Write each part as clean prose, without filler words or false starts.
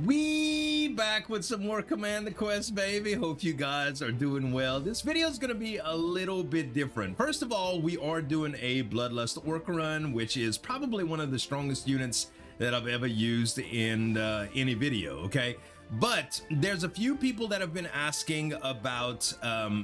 We back with some more Command Quest, baby. Hope you guys are doing well. This video is going to be a little bit different. First of all, we are doing a Bloodlust Orc run, which is probably one of the strongest units that I've ever used in any video, okay? But there's a few people that have been asking about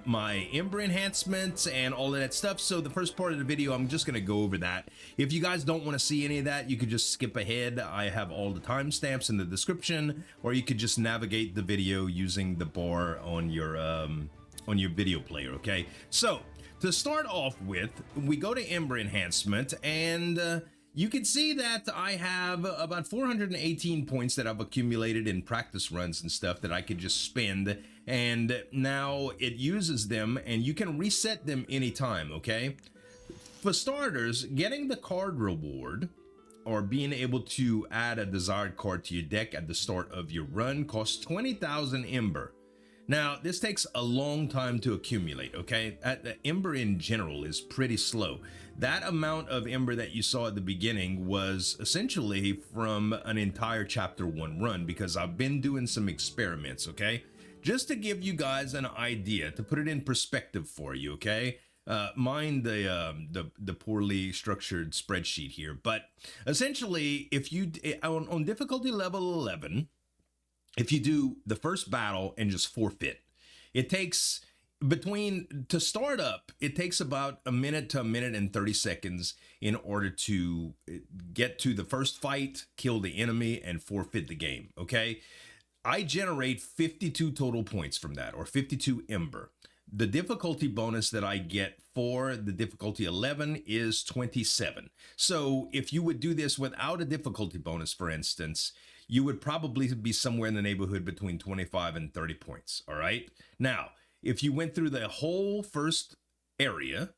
my Ember enhancements and all of that stuff. So the first part of the video, I'm just going to go over that. If you guys don't want to see any of that, you could just skip ahead. I have all the timestamps in the description, or you could just navigate the video using the bar on your video player, okay? So to start off with, we go to Ember enhancement, and you can see that I have about 418 points that I've accumulated in practice runs and stuff that I could just spend, and now it uses them, and you can reset them anytime, okay? For starters, getting the card reward, or being able to add a desired card to your deck at the start of your run, costs 20,000 Ember. Now, this takes a long time to accumulate, okay? The Ember in general is pretty slow. That amount of Ember that you saw at the beginning was essentially from an entire Chapter 1 run, because I've been doing some experiments, okay? Just to give you guys an idea, to put it in perspective for you, okay? Mind the poorly structured spreadsheet here, but essentially, if you, on difficulty level 11, if you do the first battle and just forfeit, it takes to start up, it takes about a minute to a minute and 30 seconds in order to get to the first fight, kill the enemy, and forfeit the game, okay? I generate 52 total points from that, or 52 Ember. The difficulty bonus that I get for the difficulty 11 is 27. So if you would do this without a difficulty bonus, for instance, you would probably be somewhere in the neighborhood between 25 and 30 points, all right? Now, if you went through the whole first area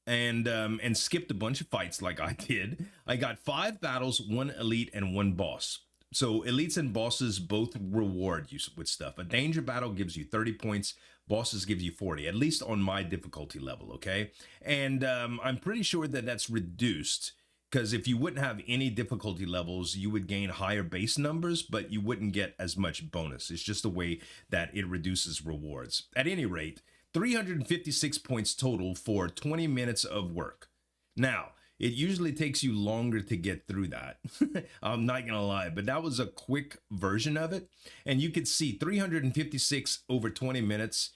and skipped a bunch of fights like I did, I got 5 battles, 1 elite, and 1 boss. So elites and bosses both reward you with stuff. A danger battle gives you 30 points, bosses give you 40, at least on my difficulty level, okay? And I'm pretty sure that that's reduced, because if you wouldn't have any difficulty levels, you would gain higher base numbers, but you wouldn't get as much bonus. It's just the way that it reduces rewards. At any rate, 356 points total for 20 minutes of work. Now, it usually takes you longer to get through that. I'm not gonna lie, but that was a quick version of it. And you could see 356 over 20 minutes,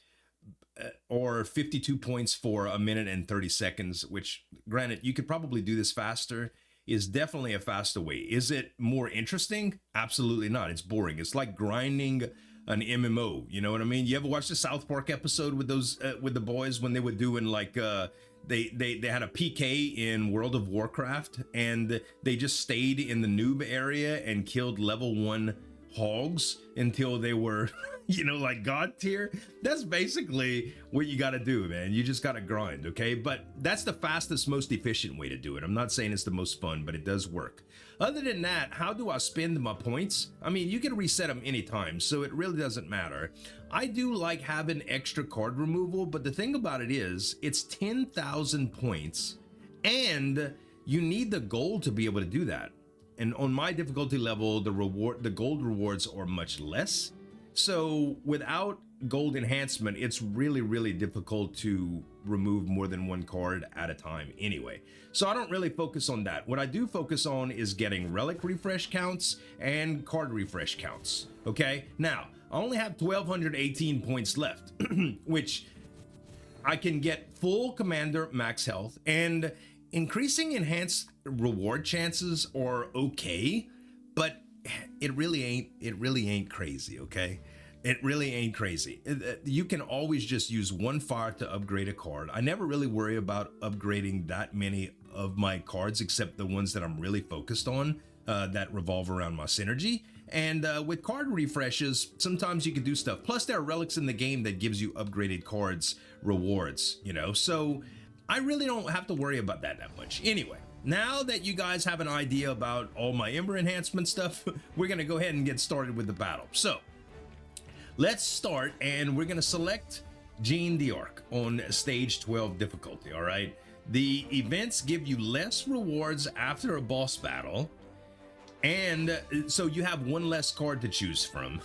or 52 points for a minute and 30 seconds, which, granted, you could probably do this faster, is definitely a faster way. Is it more interesting? Absolutely not. It's boring. It's like grinding an MMO, you know what I mean? You ever watch the South Park episode with those with the boys when they were doing like they had a PK in World of Warcraft, and they just stayed in the noob area and killed level 1 hogs until they were you know, like God tier. That's basically what you got to do, man. You just got to grind, okay? But that's the fastest, most efficient way to do it. I'm not saying it's the most fun, but it does work. Other than that, how do I spend my points? I mean, you can reset them anytime, so it really doesn't matter. I do like having extra card removal, but the thing about it is, it's 10,000 points, and you need the gold to be able to do that. And on my difficulty level, the gold rewards are much less. So without gold enhancement, it's really, really difficult to remove more than 1 card at a time anyway. So I don't really focus on that. What I do focus on is getting relic refresh counts and card refresh counts, okay? Now, I only have 1,218 points left, which I can get full commander max health, and increasing enhanced reward chances are okay, but it really ain't crazy, okay? It really ain't crazy. You can always just use 1 fire to upgrade a card. I never really worry about upgrading that many of my cards, except the ones that I'm really focused on, that revolve around my synergy. And with card refreshes, sometimes you can do stuff. Plus, there are relics in the game that gives you upgraded cards rewards, you know? So I really don't have to worry about that much. Anyway, now that you guys have an idea about all my Ember enhancement stuff, we're gonna go ahead and get started with the battle. So let's start, and we're gonna select Jean the Orc on stage 12 difficulty, all right? The events give you less rewards after a boss battle, And so you have one less card to choose from,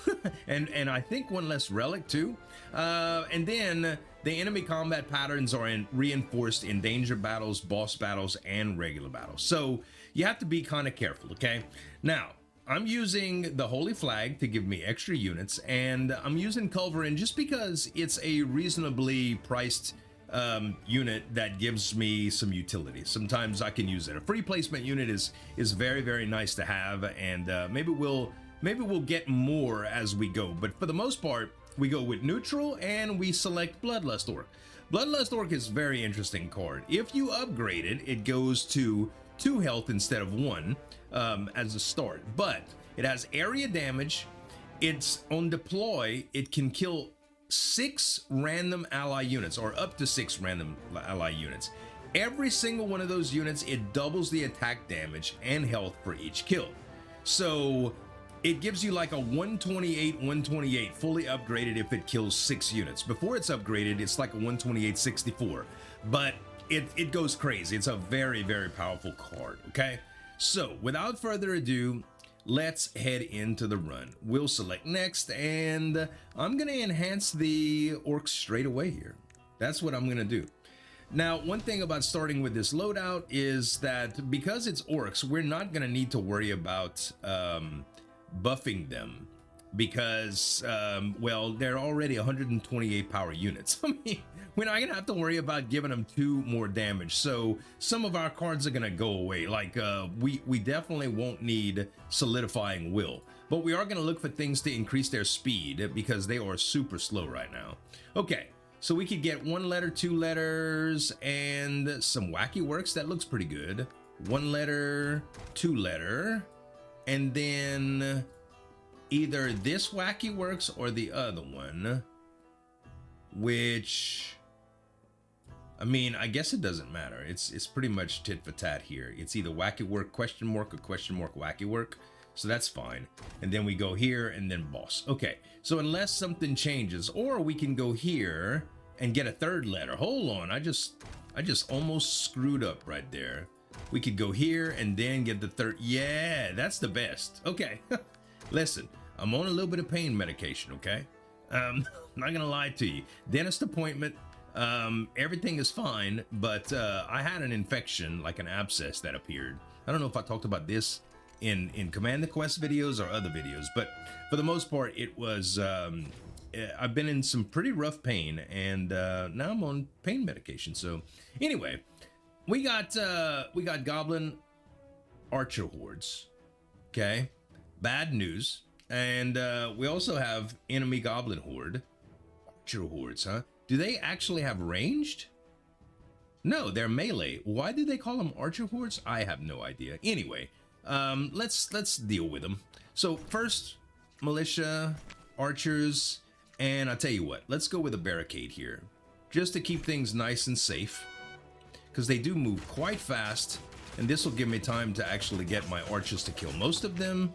and I think one less relic too. And then the enemy combat patterns are reinforced in danger battles, boss battles, and regular battles. So you have to be kind of careful, okay? Now, I'm using the Holy Flag to give me extra units, and I'm using Culverin just because it's a reasonably priced unit that gives me some utility. Sometimes I can use it. A free placement unit is very, very nice to have, and maybe we'll get more as we go. But for the most part, we go with neutral and we select Bloodlust Orc. Bloodlust Orc is a very interesting card. If you upgrade it, it goes to 2 health instead of 1 as a start, but it has area damage. It's on deploy, it can kill 6 random ally units, or up to 6 random ally units. Every single one of those units, it doubles the attack damage and health for each kill. So it gives you like a 128 fully upgraded if it kills 6 units. Before it's upgraded, it's like a 128-64, but it goes crazy. It's a very, very powerful card, okay? So without further ado, let's head into the run. We'll select next, and I'm gonna enhance the orcs straight away here. That's what I'm gonna do. Now, one thing about starting with this loadout is that because it's orcs, we're not gonna need to worry about buffing them because, well, they're already 128 power units. I mean, we're not gonna have to worry about giving them 2 more damage. So some of our cards are gonna go away. Like we definitely won't need solidifying will, but we are gonna look for things to increase their speed because they are super slow right now. Okay, so we could get 1 letter, 2 letters, and some Wacky works. That looks pretty good. 1 letter, 2 letter, and then either this Wacky works or the other one, which, I mean, I guess it doesn't matter. It's pretty much tit for tat here. It's either Wacky work question mark or question mark Wacky work, so that's fine. And then we go here and then boss. Okay, so unless something changes, or we can go here and get a 3rd letter. Hold on, I just almost screwed up right there. We could go here and then get the 3rd. Yeah, that's the best. Okay, listen, I'm on a little bit of pain medication, okay? I'm not gonna lie to you. Dentist appointment, everything is fine, but I had an infection, like an abscess that appeared. I don't know if I talked about this in Command the Quest videos or other videos, but for the most part, it was, I've been in some pretty rough pain, and now I'm on pain medication. So anyway, we got goblin archer hordes, okay? Bad news. And we also have enemy goblin horde. Archer hordes, huh? Do they actually have ranged? No, they're melee. Why do they call them archer hordes? I have no idea. Anyway, let's deal with them. So first, militia, archers, and I'll tell you what, let's go with a barricade here, just to keep things nice and safe, because they do move quite fast, and this will give me time to actually get my archers to kill most of them.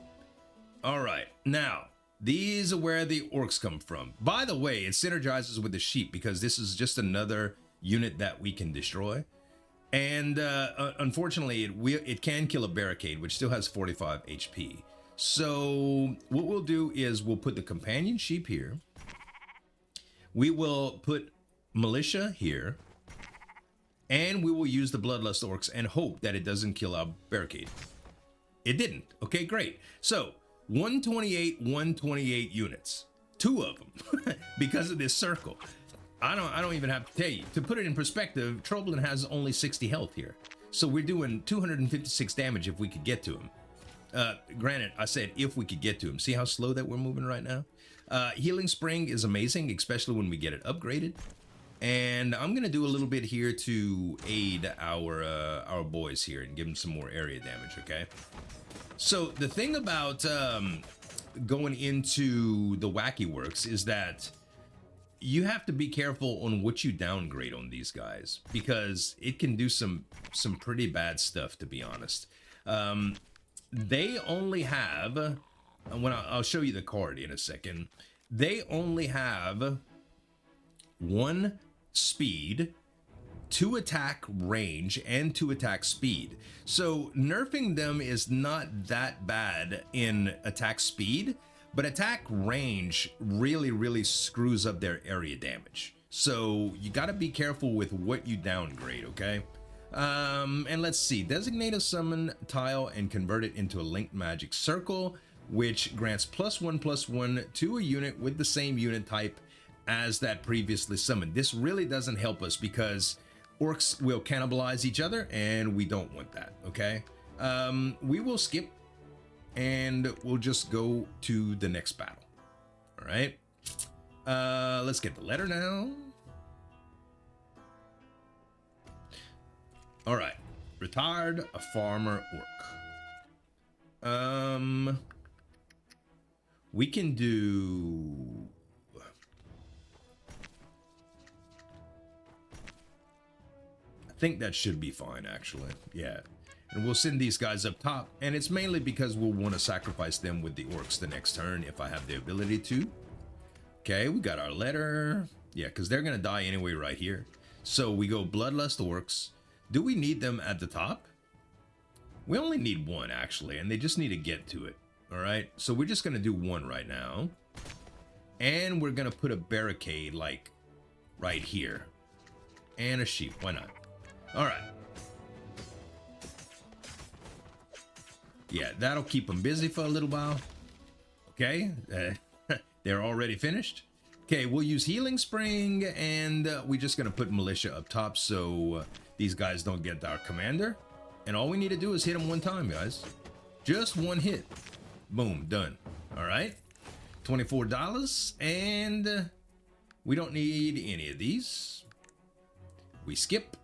All right, now, these are where the orcs come from. By the way, it synergizes with the sheep because this is just another unit that we can destroy. And unfortunately, it can kill a barricade, which still has 45 HP. So what we'll do is we'll put the companion sheep here. We will put militia here. And we will use the Bloodlust Orcs and hope that it doesn't kill our barricade. It didn't. Okay, great. So 128 units, 2 of them, because of this circle. I don't even have to tell you. To put it in perspective, Troblin has only 60 health here, so we're doing 256 damage if we could get to him. Granted, I said if we could get to him. See how slow that we're moving right now? Healing Spring is amazing, especially when we get it upgraded. And I'm gonna do a little bit here to aid our boys here and give them some more area damage. Okay. So the thing about going into the Wacky works is that you have to be careful on what you downgrade on these guys, because it can do some pretty bad stuff, to be honest. They only have, I'll show you the card in a second. They only have 1 speed, 2 attack range and 2 attack speed. So nerfing them is not that bad in attack speed, but attack range really screws up their area damage. So you got to be careful with what you downgrade, okay? And let's see, designate a summon tile and convert it into a linked magic circle, which grants +1/+1 to a unit with the same unit type as that previously summoned. This really doesn't help us because orcs will cannibalize each other and we don't want that, okay? We will skip and we'll just go to the next battle. All right, let's get the letter now. All right, retired, a farmer orc. We can do... I think that should be fine, actually. Yeah. And we'll send these guys up top, and it's mainly because we'll want to sacrifice them with the orcs the next turn if I have the ability to. Okay, we got our letter. Yeah, because they're going to die anyway right here. So we go Bloodlust orcs. Do we need them at the top? We only need 1, actually, and they just need to get to it. All right, so we're just going to do 1 right now. And we're going to put a barricade, like, right here. And a sheep, why not? All right. Yeah, that'll keep them busy for a little while. Okay, they're already finished. Okay, we'll use Healing Spring, and we're just gonna put Militia up top so these guys don't get our commander. And all we need to do is hit them 1 time, guys. Just 1 hit. Boom, done. All right, $24, and we don't need any of these. We skip.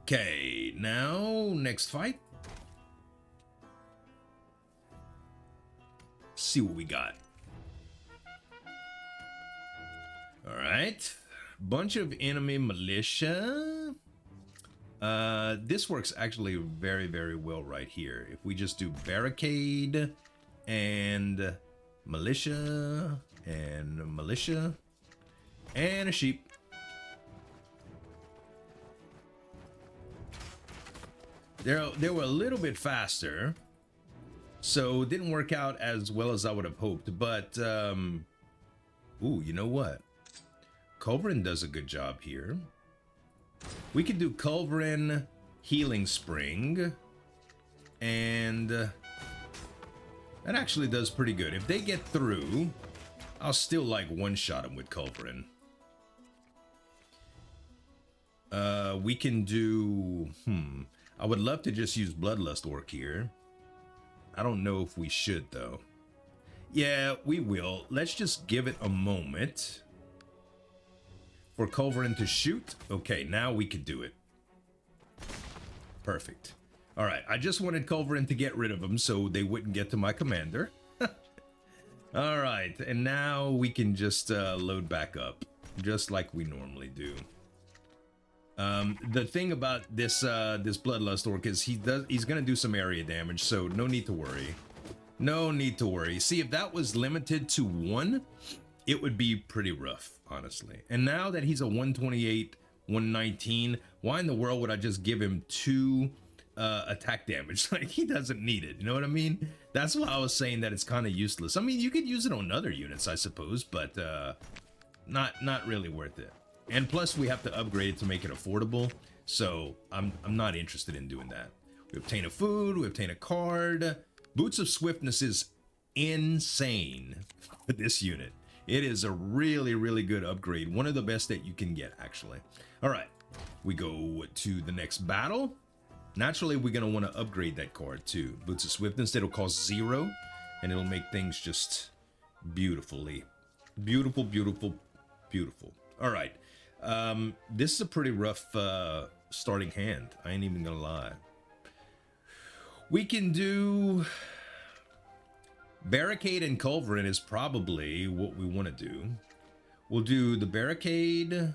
Okay, now next fight. See what we got. All right, bunch of enemy militia. This works actually very well right here. If we just do barricade and militia and militia and a sheep. They were a little bit faster, so it didn't work out as well as I would have hoped. But ooh, you know what? Culverin does a good job here. We could do Culverin, Healing Spring, and that actually does pretty good. If they get through, I'll still like one-shot them with Culverin. We can do... I would love to just use Bloodlust Orc here. I don't know if we should, though. Yeah, we will. Let's just give it a moment for Culverin to shoot. Okay, now we could do it. Perfect. All right, I just wanted Culverin to get rid of them so they wouldn't get to my commander. All right, and now we can just load back up, just like we normally do. The thing about this this Bloodlust Orc is he's gonna do some area damage, so no need to worry. No need to worry. See, if that was limited to 1, it would be pretty rough, honestly. And now that he's a 128, 119, why in the world would I just give him 2 attack damage? Like, he doesn't need it, you know what I mean? That's why I was saying that it's kind of useless. I mean, you could use it on other units, I suppose, but not really worth it. And plus, we have to upgrade it to make it affordable, so I'm not interested in doing that. We obtain a food, we obtain a card. Boots of Swiftness is insane for this unit. It is a really good upgrade. One of the best that you can get, actually. All right, we go to the next battle. Naturally, we're going to want to upgrade that card, too. Boots of Swiftness, it'll cost 0, and it'll make things just beautifully. Beautiful. All right. This is a pretty rough starting hand. I ain't even gonna lie. We can do Barricade and Culverin is probably what we want to do. We'll do the Barricade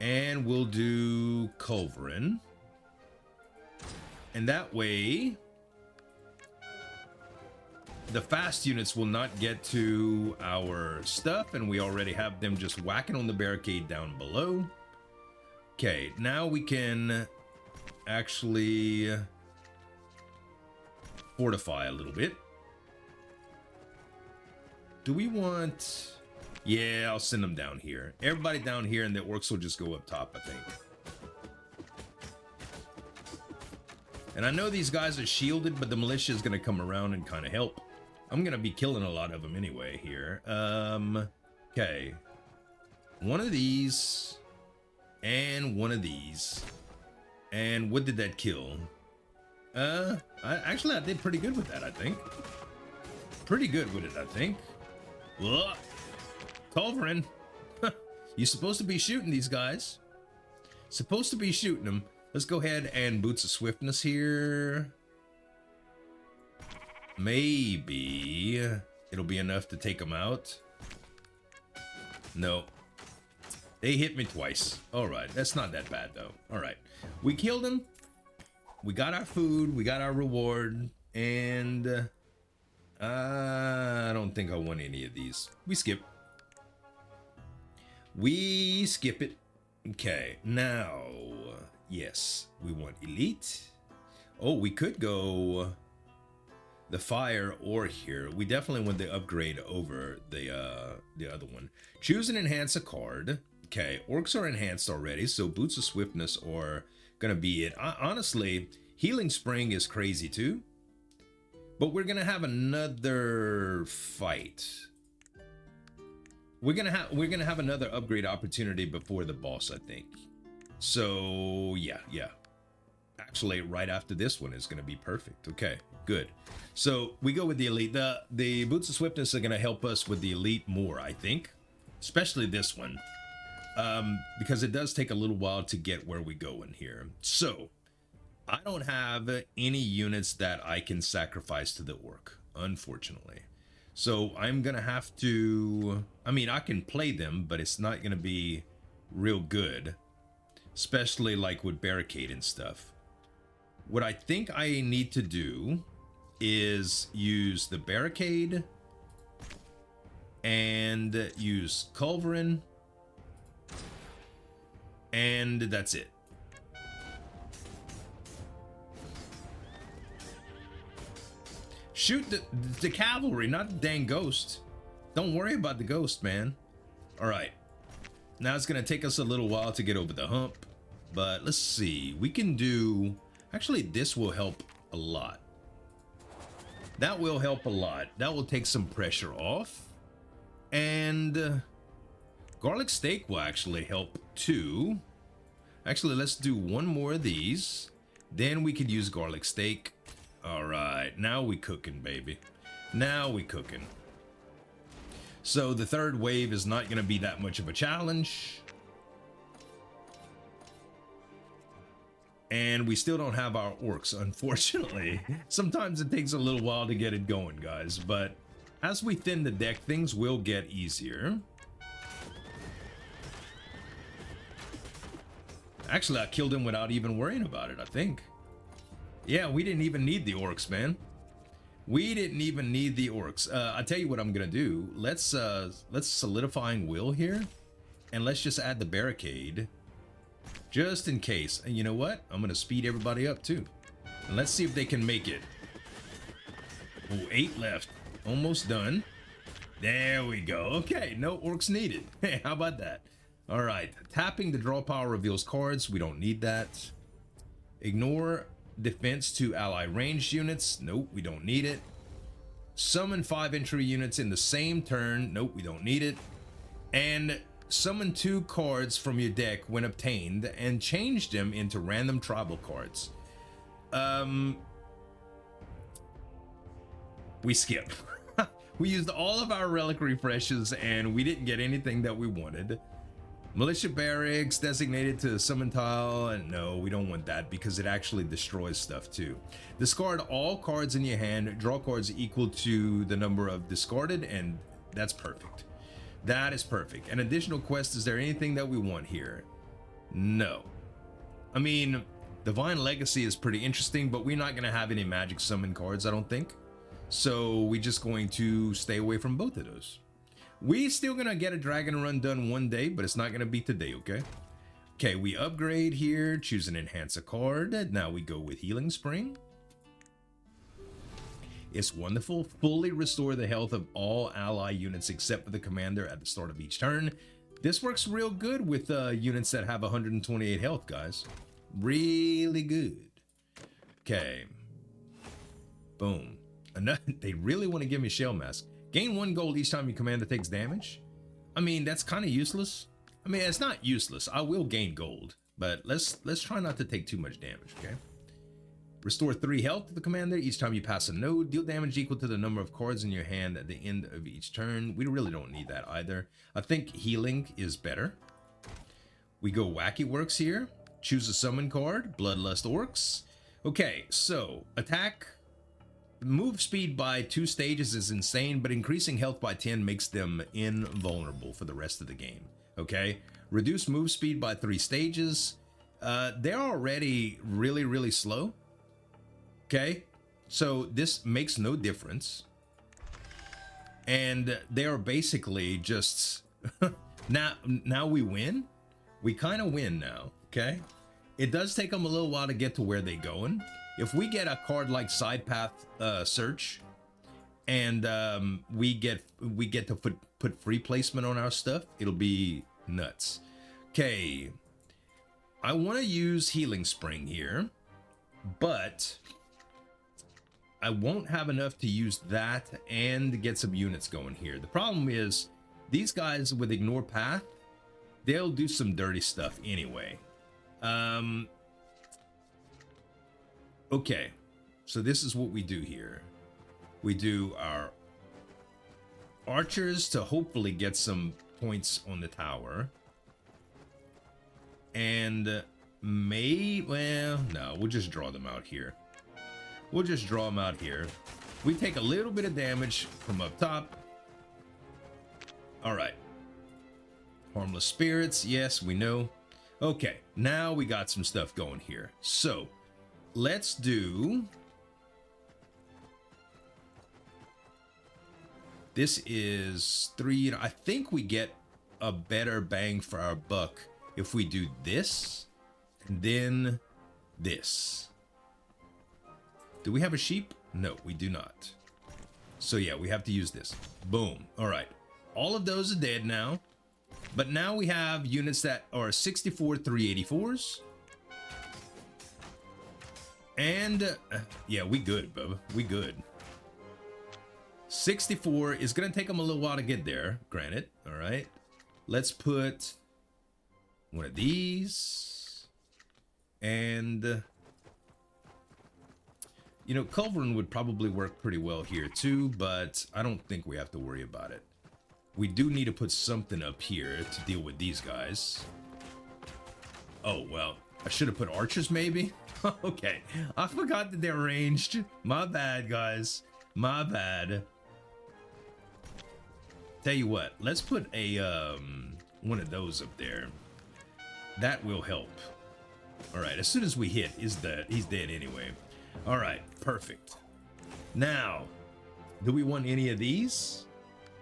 and we'll do Culverin. And that way the fast units will not get to our stuff, and we already have them just whacking on the barricade down below. Okay, now we can actually fortify a little bit. Do we want... Yeah, I'll send them down here. Everybody down here, and the orcs will just go up top, I think. And I know these guys are shielded, but the militia is going to come around and kind of help. I'm going to be killing a lot of them anyway here. Okay. One of these. And one of these. And what did that kill? Actually, I did pretty good with that, I think. Pretty good with it, I think. Ugh. Culverin. You're supposed to be shooting these guys. Supposed to be shooting them. Let's go ahead and boots of swiftness here. Maybe it'll be enough to take them out. No. They hit me twice. Alright, that's not that bad though. Alright. We killed him. We got our food. We got our reward. And I don't think I want any of these. We skip. We skip it. Okay, now, yes, we want elite. Oh, we could go the fire or here. We definitely want the upgrade over the other one. Choose and enhance a card. Okay, orcs are enhanced already, so boots of swiftness are gonna be it. Honestly, healing spring is crazy too. But we're gonna have another fight. We're gonna have another upgrade opportunity before the boss, I think. So yeah. Actually, right after this one is gonna be perfect. Okay, good. So we go with the elite. The boots of swiftness are gonna help us with the elite more, I think, especially this one, because it does take a little while to get where we go in here. So I don't have any units that I can sacrifice to the orc, unfortunately. So I'm gonna have to, I mean, I can play them, but it's not gonna be real good, especially like with barricade and stuff. What I think I need to do is use the barricade and use culverin, and that's it. Shoot the cavalry, not the dang ghost. Don't worry about the ghost, man. All right. Now it's going to take us a little while to get over the hump. But let's see. We can do... Actually, this will help a lot. That will help a lot. That will take some pressure off. And garlic steak will actually help too. Actually, let's do one more of these. Then we could use garlic steak. All right, now we cooking, baby. Now we cooking. So the third wave is not going to be that much of a challenge. And we still don't have our orcs, unfortunately. Sometimes it takes a little while to get it going, guys. But as we thin the deck, things will get easier. Actually, I killed him without even worrying about it, I think. Yeah, we didn't even need the orcs, man. We didn't even need the orcs. I'll tell you what I'm gonna do. Let's solidifying will here, and let's just add the barricade, just in case. And you know what? I'm gonna speed everybody up too, and let's see if they can make it. Oh, 8 left, almost done. There we go. Okay, no orcs needed. Hey, how about that? All right, tapping the draw power reveals cards. We don't need that. Ignore defense to ally ranged units. Nope, we don't need it. Summon 5 entry units in the same turn. Nope, we don't need it. And summon 2 cards from your deck when obtained and change them into random tribal cards. We skip. We used all of our relic refreshes and we didn't get anything that we wanted. Militia barracks designated to summon tile, and no, we don't want that because it actually destroys stuff too. Discard all cards in your hand, draw cards equal to the number of discarded, and that's perfect. That is perfect. An additional quest, is there anything that we want here? No. I mean, Divine Legacy is pretty interesting, but we're not going to have any magic summon cards, I don't think. So we're just going to stay away from both of those. We still gonna get a dragon run done one day, but it's not gonna be today, okay? Okay, we upgrade here, choose an enhance a card. Now we go with Healing Spring. It's wonderful. Fully restore the health of all ally units except for the commander at the start of each turn. This works real good with units that have 128 health, guys. Really good. Okay. Boom. They really want to give me Shell Mask. Gain 1 gold each time your commander takes damage. I mean, that's kind of useless. I mean, it's not useless. I will gain gold, but let's try not to take too much damage, okay? Restore 3 health to the commander each time you pass a node. Deal damage equal to the number of cards in your hand at the end of each turn. We really don't need that either. I think healing is better. We go Wacky Works here. Choose a summon card. Bloodlust Orcs. Okay, so attack. Move speed by 2 stages is insane, but increasing health by 10 makes them invulnerable for the rest of the game. Okay? Reduce move speed by 3 stages. They're already really, really slow. Okay, so this makes no difference. And they are basically just now we win. We kind of win now, okay? It does take them a little while to get to where they're going. If we get a card like Side Path Search and we get to put free placement on our stuff, it'll be nuts. Okay, I want to use Healing Spring here, but I won't have enough to use that and get some units going here. The problem is these guys with Ignore Path, they'll do some dirty stuff anyway. Okay, so this is what we do here. We do our archers to hopefully get some points on the tower. And well, no, we'll just draw them out here. We'll just draw them out here. We take a little bit of damage from up top. All right. Harmless spirits. Yes, we know. Okay, now we got some stuff going here. So let's do. This is 3. I think we get a better bang for our buck if we do this and then this. Do we have a sheep? No, we do not. So yeah, we have to use this. Boom. All right. All of those are dead now. But now we have units that are 64 384s. And yeah, we good, bub. We good. 64 is going to take them a little while to get there, granted. All right. Let's put one of these. And you know, Culverin would probably work pretty well here too, but I don't think we have to worry about it. We do need to put something up here to deal with these guys. Oh, well, I should have put archers maybe. Okay, I forgot that they're ranged. My bad, guys. My bad. Tell you what, let's put a one of those up there. That will help. All right, as soon as we hit, he's dead anyway. All right, perfect. Now, do we want any of these?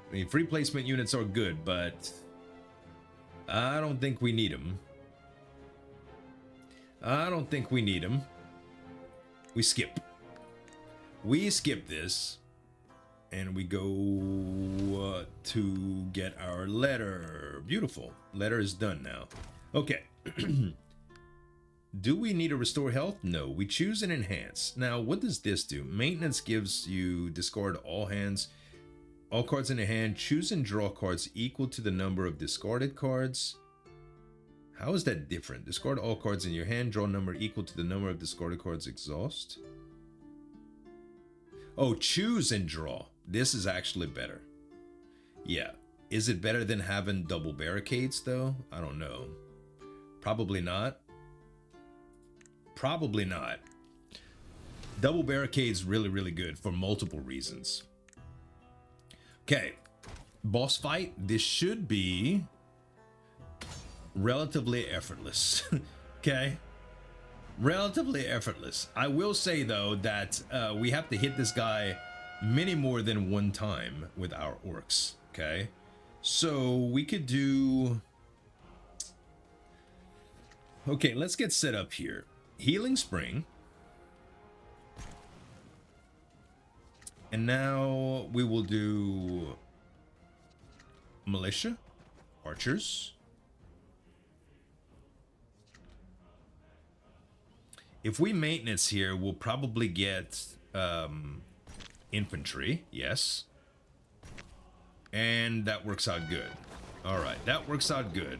I mean, free placement units are good, but I don't think we need them. I don't think we need them. We skip. We skip this. And we go to get our letter. Beautiful. Letter is done now. Okay. Do we need to restore health? No. We choose and enhance. Now, what does this do? Maintenance gives you discard all cards in the hand. Choose and draw cards equal to the number of discarded cards. How is that different? Discard all cards in your hand. Draw a number equal to the number of discarded cards. Exhaust. Oh, choose and draw. This is actually better. Yeah. Is it better than having double barricades, though? I don't know. Probably not. Probably not. Double barricades really, really good for multiple reasons. Okay. Boss fight. This should be relatively effortless. Okay. Relatively effortless. I will say, though, that we have to hit this guy many more than one time with our orcs. Okay, so we could do, okay, let's get set up here. Healing Spring. And now we will do militia, archers. If we maintenance here, we'll probably get infantry, yes. And that works out good. All right, that works out good.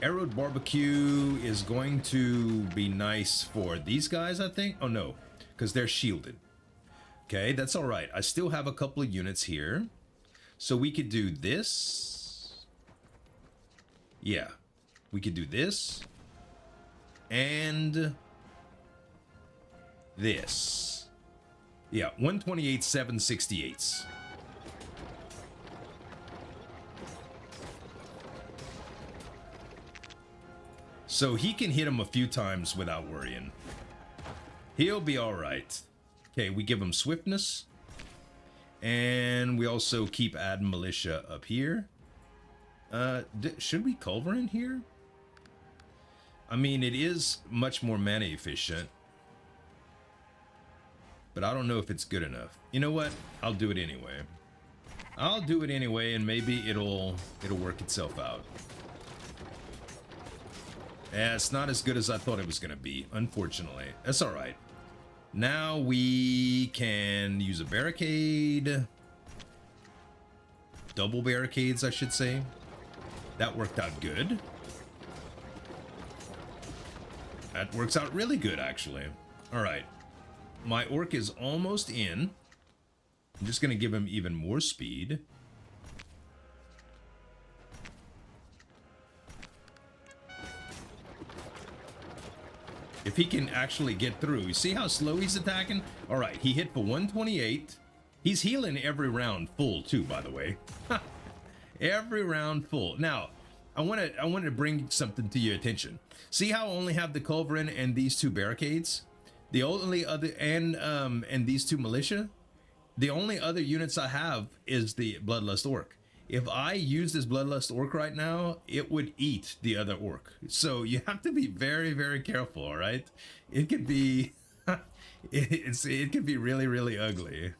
Arrowed Barbecue is going to be nice for these guys, I think. Oh no, because they're shielded. Okay, that's all right. I still have a couple of units here. So we could do this. Yeah, we could do this. And this. Yeah, 128, 768s. So he can hit him a few times without worrying. He'll be all right. Okay, we give him Swiftness. And we also keep adding militia up here. Should we culver in here? I mean, it is much more mana efficient. But I don't know if it's good enough. You know what? I'll do it anyway. I'll do it anyway, and maybe it'll work itself out. Yeah, it's not as good as I thought it was going to be, unfortunately. That's all right. Now we can use a barricade. Double barricades, I should say. That worked out good. That works out really good, actually. All right. My orc is almost in. I'm just going to give him even more speed. If he can actually get through. You see how slow he's attacking? All right, he hit for 128. He's healing every round full too, by the way. Every round full. Now, I wanted to bring something to your attention. See how I only have the culverin and these two barricades? The only other and these two militia? The only other units I have is the Bloodlust Orc. If I use this Bloodlust Orc right now, it would eat the other Orc. So you have to be very, very careful, all right? It could be, it could be really, really ugly.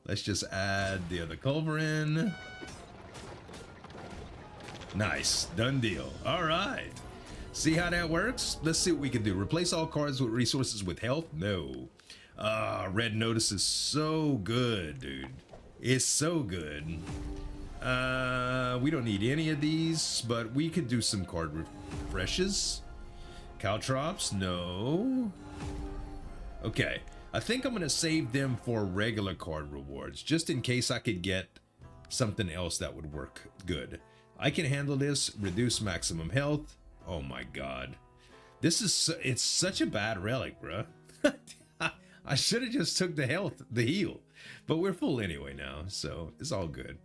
Let's just add the other culverin. Nice, done deal. All right. See how that works? Let's see what we can do. Replace all cards with resources with health? No. Red Notice is so good, dude. It's so good. We don't need any of these, but we could do some card refreshes. Caltrops? No. Okay. I think I'm going to save them for regular card rewards, just in case I could get something else that would work good. I can handle this. Reduce maximum health. Oh my god. This is, it's such a bad relic, bruh. I should have just took the heal. But we're full anyway now, so it's all good.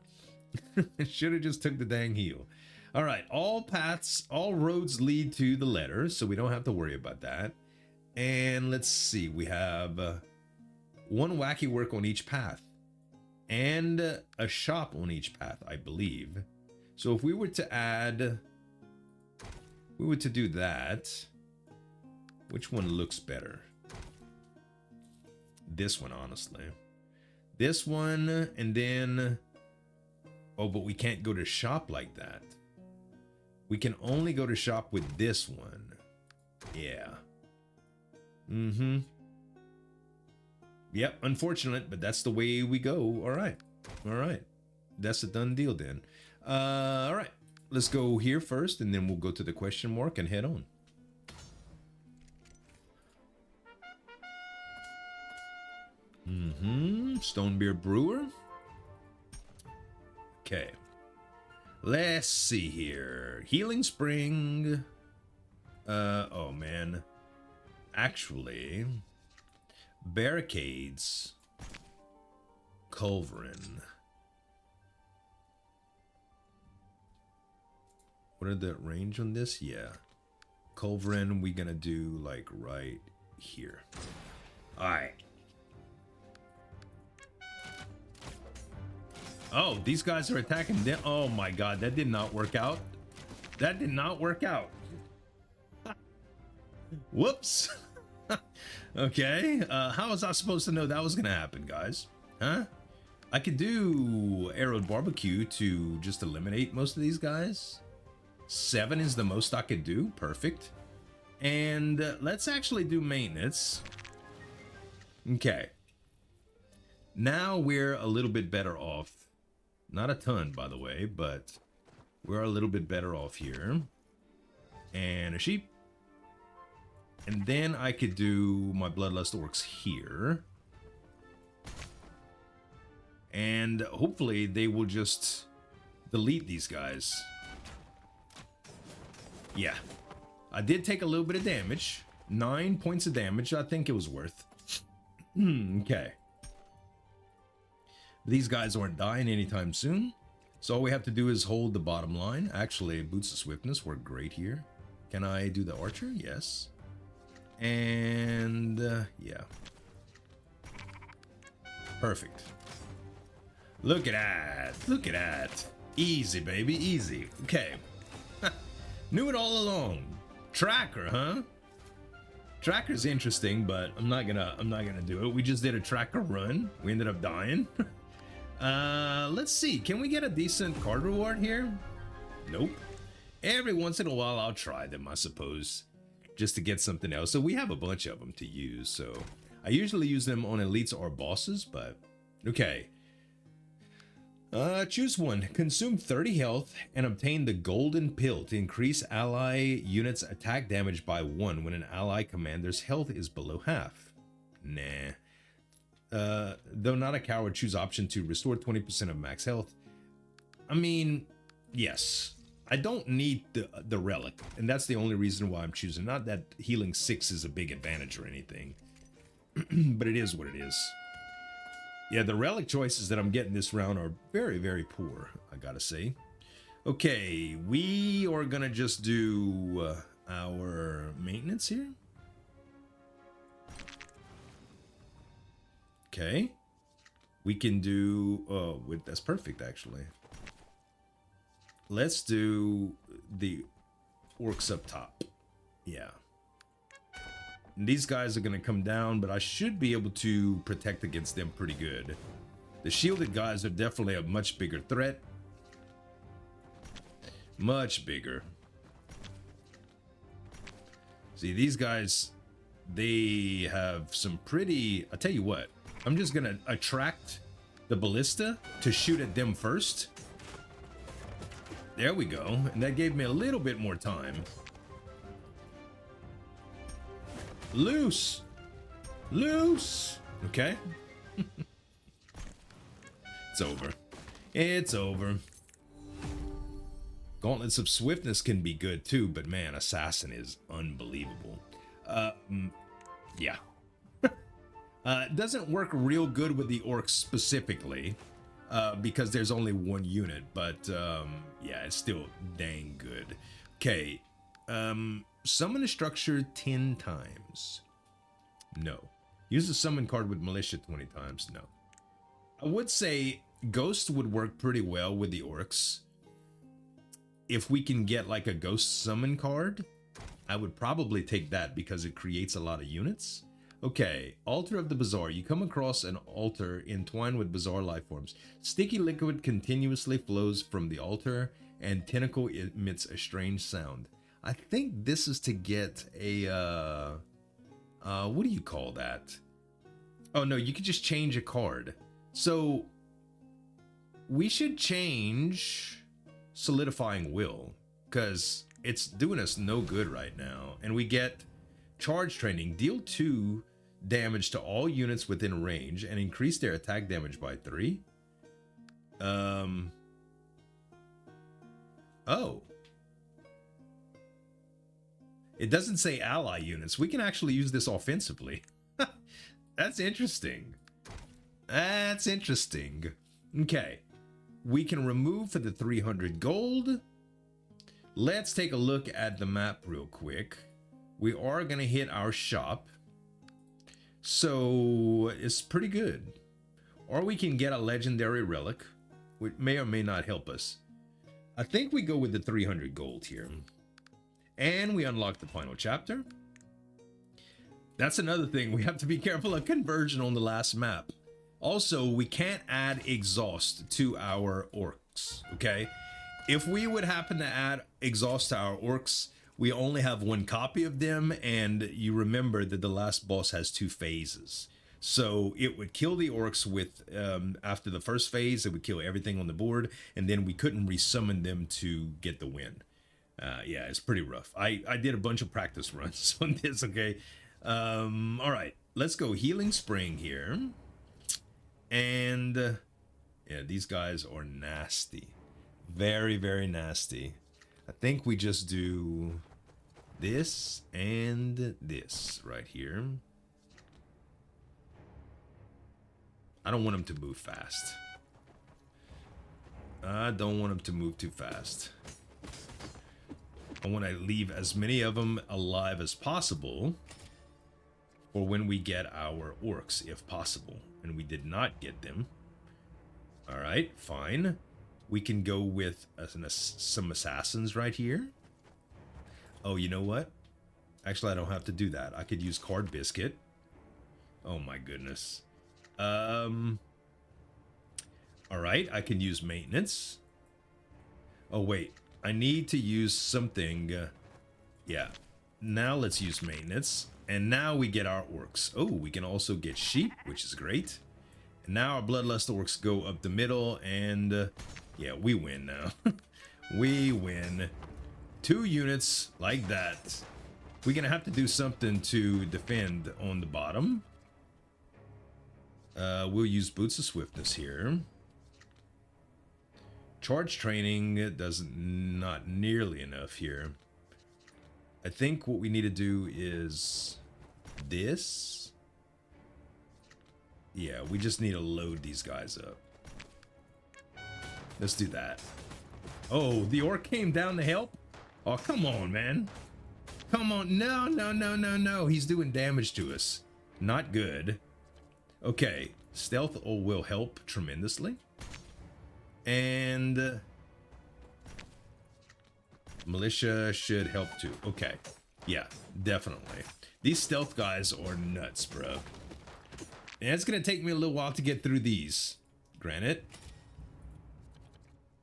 Should have just took the dang heal. All right, all paths, all roads lead to the letter, so we don't have to worry about that. And let's see, we have one wacky work on each path and a shop on each path, I believe. So if we were to add, we were to do that, which one looks better? This one, honestly. This one, and then, oh, but we can't go to shop like that. We can only go to shop with this one. Yeah. Mm-hmm. Yep, unfortunate, but that's the way we go. All right. All right. That's a done deal then. All right. Let's go here first, and then we'll go to the question mark and head on. Stonebeard Brewer. Okay. Let's see here. Healing Spring. Oh man. Actually, barricades. Culverin. What are the range on this? Yeah. Culverin, we're gonna do like right here. Alright. Oh, these guys are attacking them. Oh my god, that did not work out. That did not work out. Whoops. Okay, how was I supposed to know that was gonna happen, guys? Huh? I could do arrowed barbecue to just eliminate most of these guys. 7 is the most I could do. Perfect. And let's actually do maintenance. Okay. Now we're a little bit better off. Not a ton, by the way, but we're a little bit better off here. And a sheep. And then I could do my Bloodlust Orcs here. And hopefully they will just delete these guys. Yeah. I did take a little bit of damage. 9 points of damage. I think it was worth. Okay. These guys aren't dying anytime soon. So all we have to do is hold the bottom line. Actually, Boots of Swiftness work great here. Can I do the archer? Yes. And yeah. Perfect. Look at that. Look at that. Easy, baby. Easy. Okay. Knew it all along. Tracker, huh? Tracker's interesting, but I'm not gonna do it. We just did a tracker run. We ended up dying. Let's see. Can we get a decent card reward here? Nope. Every once in a while, I'll try them, I suppose, just to get something else. So we have a bunch of them to use. So I usually use them on elites or bosses, but okay. Choose one. Consume 30 health and obtain the golden pill to increase ally units attack damage by 1 when an ally commander's health is below half. Nah. Though not a coward, choose option to restore 20% of max health. I mean, yes. I don't need the relic, and that's the only reason why I'm choosing. Not that healing 6 is a big advantage or anything, but it is what it is. Yeah, the relic choices that I'm getting this round are very, very poor, I gotta say. Okay, we are gonna just do our maintenance here. Okay. We can do... Oh, that's perfect, actually. Let's do the orcs up top. Yeah. These guys are going to come down, but I should be able to protect against them pretty good. The shielded guys are definitely a much bigger threat. Much bigger. See, these guys, they have some pretty... I'll tell you what. I'm just going to attract the ballista to shoot at them first. There we go. And that gave me a little bit more time. Loose! Loose! Okay. It's over. It's over. Gauntlets of Swiftness can be good too, but man, Assassin is unbelievable. Yeah. It doesn't work real good with the Orcs specifically, because there's only one unit, but yeah, it's still dang good. Okay. Summon a structure 10 times. No. Use the summon card with militia 20 times. No. I would say Ghost would work pretty well with the Orcs. If we can get like a Ghost summon card, I would probably take that because it creates a lot of units. Okay, Altar of the Bazaar. You come across an altar entwined with bizarre life forms. Sticky liquid continuously flows from the altar and tentacle emits a strange sound. I think this is to get a, what do you call that? Oh no, you could just change a card. So we should change Solidifying Will, because it's doing us no good right now. And we get Charge Training. Deal 2 damage to all units within range and increase their attack damage by 3. Oh. It doesn't say ally units. We can actually use this offensively. That's interesting. That's interesting. Okay. We can remove for the 300 gold. Let's take a look at the map real quick. We are going to hit our shop. So it's pretty good. Or we can get a legendary relic. which may or may not help us. I think we go with the 300 gold here. And we unlock the final chapter. That's another thing. We have to be careful of conversion on the last map. Also, we can't add exhaust to our orcs, okay? If we would happen to add exhaust to our orcs, we only have one copy of them, and you remember that the last boss has 2 phases. So it would kill the orcs with, after the first phase, it would kill everything on the board, and then we couldn't resummon them to get the win. Yeah, it's pretty rough. I did a bunch of practice runs on this, okay? All right, let's go Healing Spring here. And, yeah, these guys are nasty. Very, very nasty. I think we just do this and this right here. I don't want him to move fast. I don't want him to move too fast. I want to leave as many of them alive as possible for when we get our orcs, if possible. And we did not get them. All right, fine. We can go with some assassins right here. Oh, you know what? Actually, I don't have to do that. I could use Card Biscuit. Oh my goodness. All right, I can use maintenance. Oh wait, I need to use something. Yeah, now let's use maintenance. And now we get our orcs. Oh, we can also get sheep, which is great. And now our Bloodlust orcs go up the middle, and yeah, we win now. We win. 2 units like that. We're gonna have to do something to defend on the bottom. We'll use Boots of Swiftness here. Charge training does not nearly enough here. I think what we need to do is this. Yeah, we just need to load these guys up. Let's do that. Oh, the orc came down to help? Oh, come on, man. Come on. No, no, no, no, no. He's doing damage to us. Not good. Okay, stealth will help tremendously. And militia should help too. Okay, yeah, definitely. These stealth guys are nuts, bro. And it's gonna take me a little while to get through these. Granted.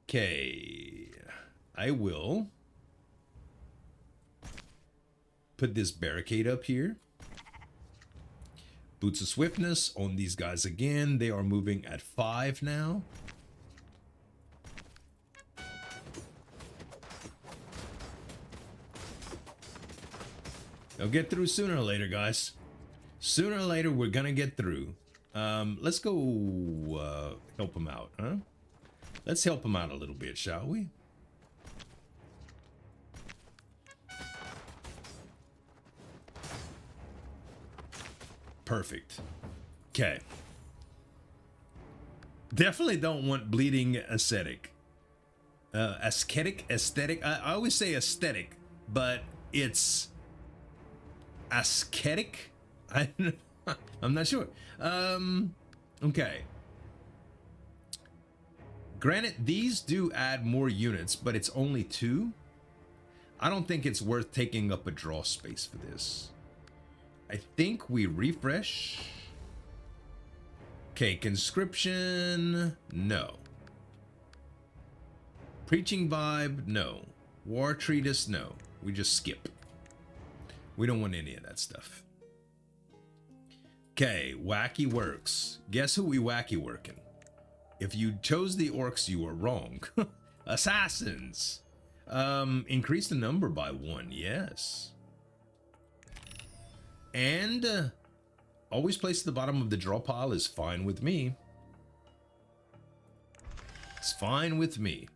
Okay, I will put this barricade up here. Boots of Swiftness on these guys again. They are moving at 5 now. They'll get through sooner or later, guys. Sooner or later, we're gonna get through. Let's go help them out, huh? Let's help them out a little bit, shall we? Perfect. Okay. Definitely don't want bleeding ascetic. Aesthetic. I always say aesthetic, but it's ascetic. I'm not sure. Okay. Granted, these do add more units, but it's only 2. I don't think it's worth taking up a draw space for this. I think we refresh. Okay, conscription, no. Preaching vibe, no. War treatise, no. We just skip. We don't want any of that stuff. Okay, wacky works. Guess who we wacky working? If you chose the orcs, you were wrong. Assassins. Increase the number by 1, yes. And always place at the bottom of the draw pile is fine with me. It's fine with me.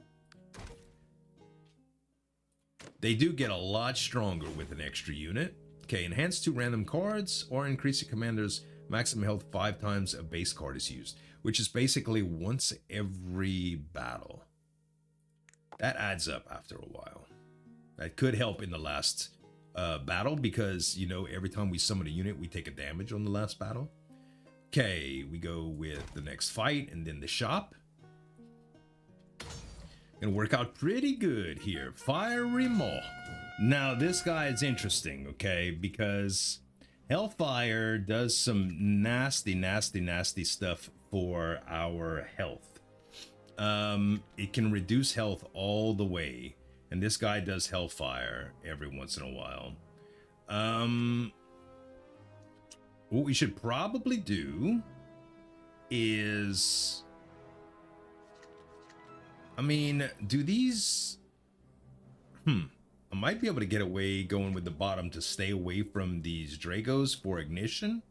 They do get a lot stronger with an extra unit. Okay, enhance 2 random cards or increase your commander's maximum health 5 times a base card is used, which is basically once every battle. That adds up after a while. That could help in the last battle because, you know, every time we summon a unit, we take a damage on the last battle. Okay, we go with the next fight and then the shop. Gonna work out pretty good here. Fiery Maw. Now this guy is interesting, okay, because Hellfire does some nasty stuff for our health. It can reduce health all the way, and this guy does Hellfire every once in a while. What we should probably do is, I mean, do these, I might be able to get away going with the bottom to stay away from these Dragos for ignition.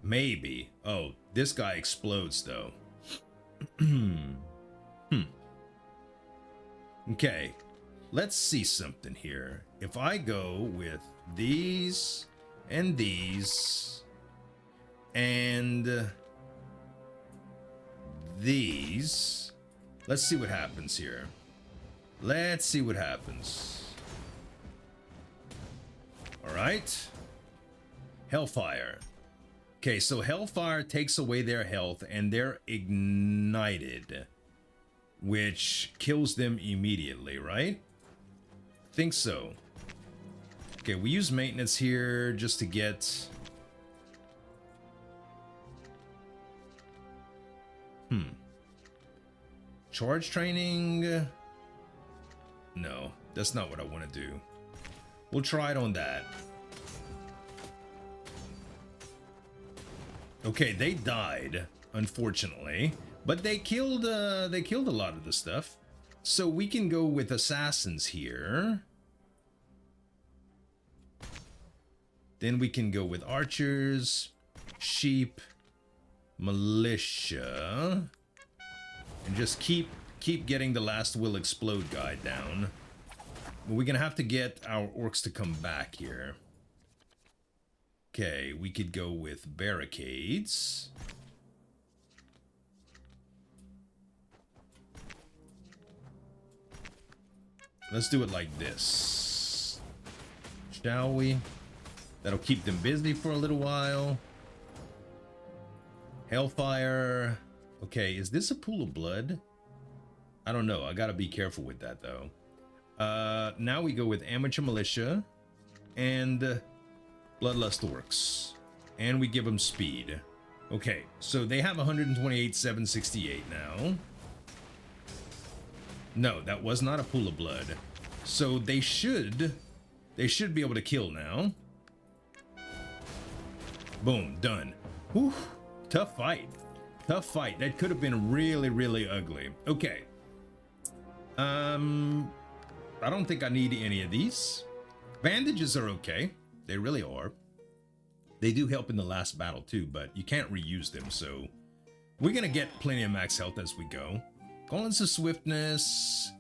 Maybe. Oh, this guy explodes though. Okay, let's see something here. If I go with these and these and these, let's see what happens here. Let's see what happens. All right. Hellfire. Okay, so Hellfire takes away their health and they're ignited, which kills them immediately, right? Think so. Okay, we use maintenance here just to get... Charge training? No, that's not what I want to do. We'll try it on that. Okay, they died, unfortunately, but they killed a lot of the stuff. So we can go with assassins here. Then we can go with archers, sheep, militia, and just keep getting the last will explode guy down. We're gonna have to get our orcs to come back here. Okay, we could go with barricades. Let's do it like this, shall we? That'll keep them busy for a little while. Hellfire. Okay, is this a pool of blood? I don't know. I gotta be careful with that though. Now we go with amateur militia and Bloodlust Orcs, and we give them speed. Okay, so they have 128, 768 now. No, that was not a pool of blood. So they should be able to kill now. Boom, done. Whew, tough fight. Tough fight. That could have been really, really ugly. Okay. I don't think I need any of these. Bandages are okay. They really are. They do help in the last battle too, but you can't reuse them, so we're gonna get plenty of max health as we go. Gauntlets of Swiftness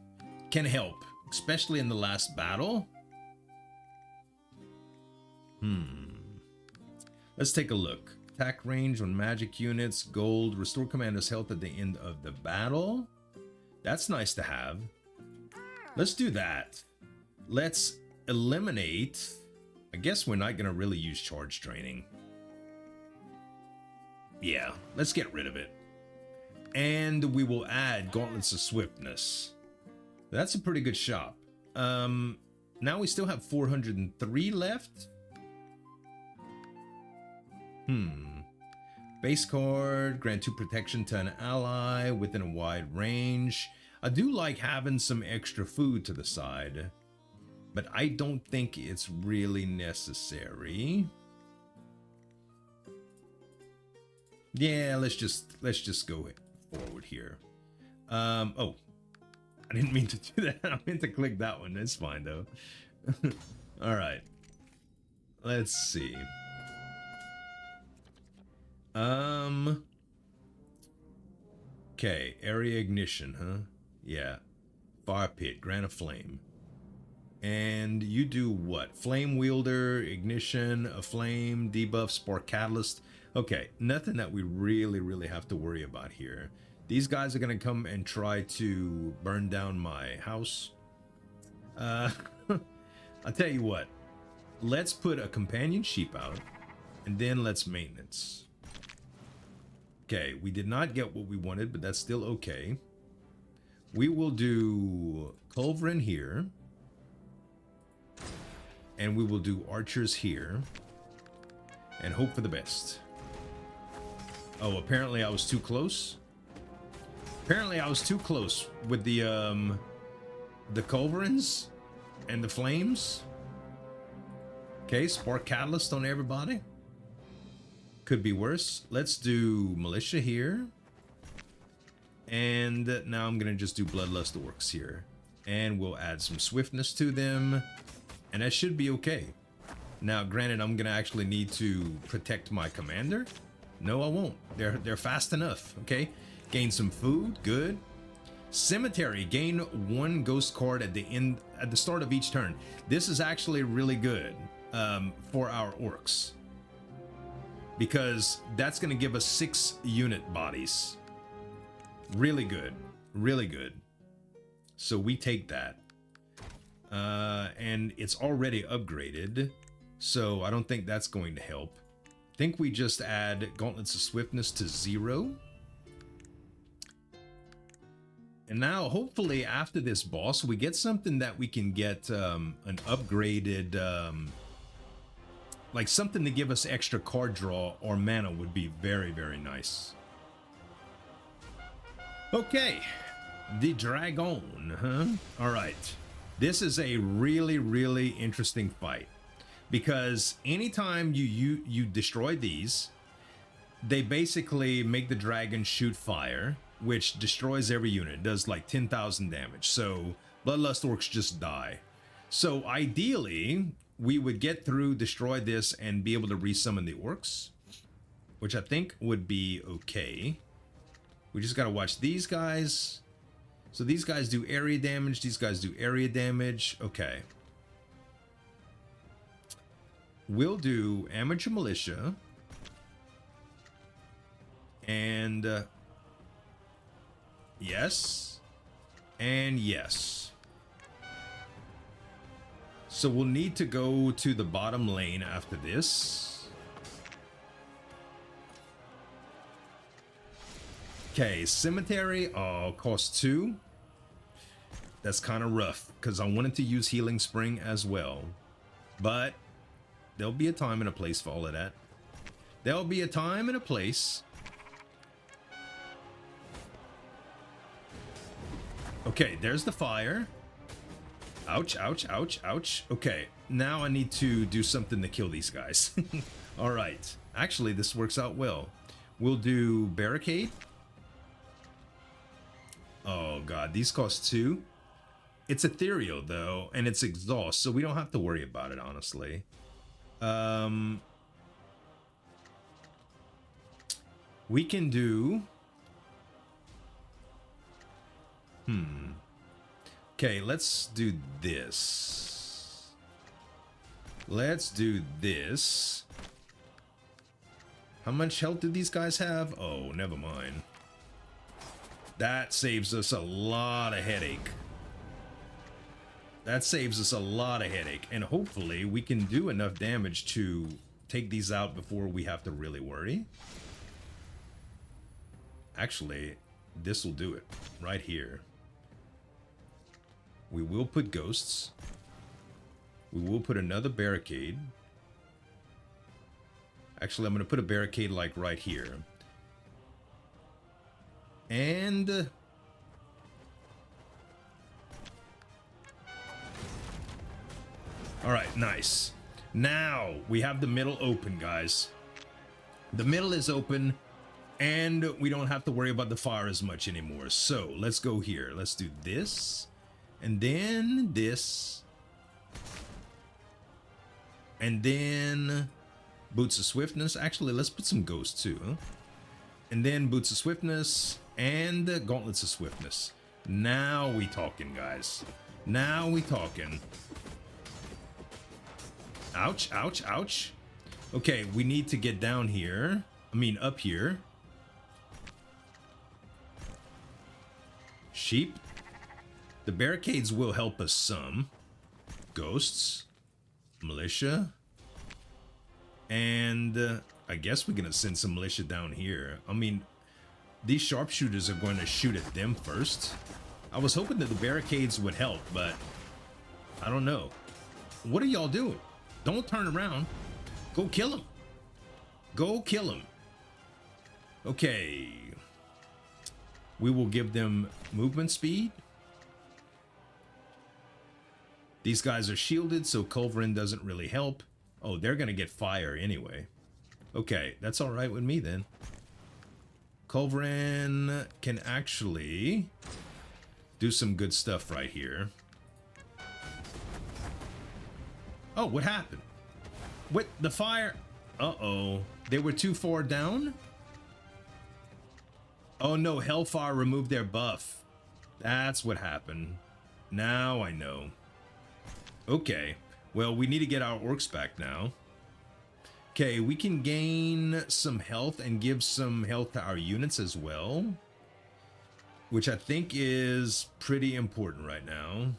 can help, especially in the last battle. Let's take a look. Attack range on magic units, gold, restore commander's health at the end of the battle. That's nice to have. Let's do that. Let's eliminate... I guess we're not gonna really use charge training. Yeah, let's get rid of it. And we will add Gauntlets of Swiftness. That's a pretty good shop. Now we still have 403 left. Base card, grant 2 protection to an ally within a wide range. I do like having some extra food to the side, but I don't think it's really necessary. Yeah, let's just go forward here. Oh, I didn't mean to do that. I meant to click that one. That's fine though. All right. Let's see. Okay, area ignition, huh? Yeah. Fire pit, grant a flame. And you do what? Flame wielder, ignition, a flame, debuff, spark catalyst. Okay, nothing that we really have to worry about here. These guys are gonna come and try to burn down my house. I'll tell you what. Let's put a companion sheep out, and then let's maintenance. Okay, we did not get what we wanted, but that's still okay. We will do culverin here. And we will do archers here. And hope for the best. Oh, apparently I was too close. Apparently I was too close with the culverins and the flames. Okay, spark catalyst on everybody. Could be worse. Let's do militia here. And now I'm gonna just do Bloodlust Orcs here. And we'll add some swiftness to them. And that should be okay. Now, granted, I'm gonna actually need to protect my commander. No, I won't. They're fast enough, okay? Gain some food, good. Cemetery, gain 1 ghost card at the start of each turn. This is actually really good for our orcs. Because that's gonna give us 6 unit bodies. Really good, really good. So we take that. And it's already upgraded, so I don't think that's going to help. I think we just add Gauntlets of Swiftness to 0. And now, hopefully, after this boss, we get something that we can get an upgraded, like something to give us extra card draw or mana would be very, very nice. Okay, the dragon, huh? All right. This is a really, really interesting fight because anytime you destroy these, they basically make the dragon shoot fire, which destroys every unit. It does like 10,000 damage. So Bloodlust Orcs just die. So ideally, we would get through, destroy this, and be able to resummon the orcs, which I think would be okay. We just got to watch these guys. So these guys do area damage. These guys do area damage. Okay. We'll do amateur militia. And yes. And yes. So we'll need to go to the bottom lane after this. Okay, cemetery, cost 2. That's kind of rough, because I wanted to use Healing Spring as well. But there'll be a time and a place for all of that. There'll be a time and a place. Okay, there's the fire. Ouch, ouch, ouch, ouch. Okay, now I need to do something to kill these guys. All right, actually, this works out well. We'll do barricade. Oh god, these cost 2. It's ethereal though, and it's exhaust, so we don't have to worry about it, honestly. We can do... Okay, let's do this. Let's do this. How much health do these guys have? Oh, never mind. That saves us a lot of headache. That saves us a lot of headache. And hopefully we can do enough damage to take these out before we have to really worry. Actually, this will do it right here. We will put ghosts. We will put another barricade. Actually, I'm going to put a barricade like right here. And all right, nice. Now we have the middle open, guys. The middle is open and we don't have to worry about the fire as much anymore. So let's go here. Let's do this and then this and then Boots of Swiftness. Actually, let's put some ghosts too, huh? And then Boots of Swiftness and Gauntlets of Swiftness. Now we talking, guys. Now we talking. Ouch, ouch, ouch. Okay, we need to get down here. I mean, up here. Sheep. The barricades will help us some. Ghosts. Militia. And I guess we're gonna send some militia down here. I mean, these sharpshooters are going to shoot at them first. I was hoping that the barricades would help, but I don't know. What are y'all doing? Don't turn around. Go kill him. Go kill him. Okay. We will give them movement speed. These guys are shielded, so Culverin doesn't really help. Oh, they're going to get fire anyway. Okay, that's all right with me then. Culverin can actually do some good stuff right here. Oh, what happened? What? The fire? Uh-oh. They were too far down? Oh no, Hellfire removed their buff. That's what happened. Now I know. Okay. Well, we need to get our orcs back now. Okay, we can gain some health and give some health to our units as well, which I think is pretty important right now.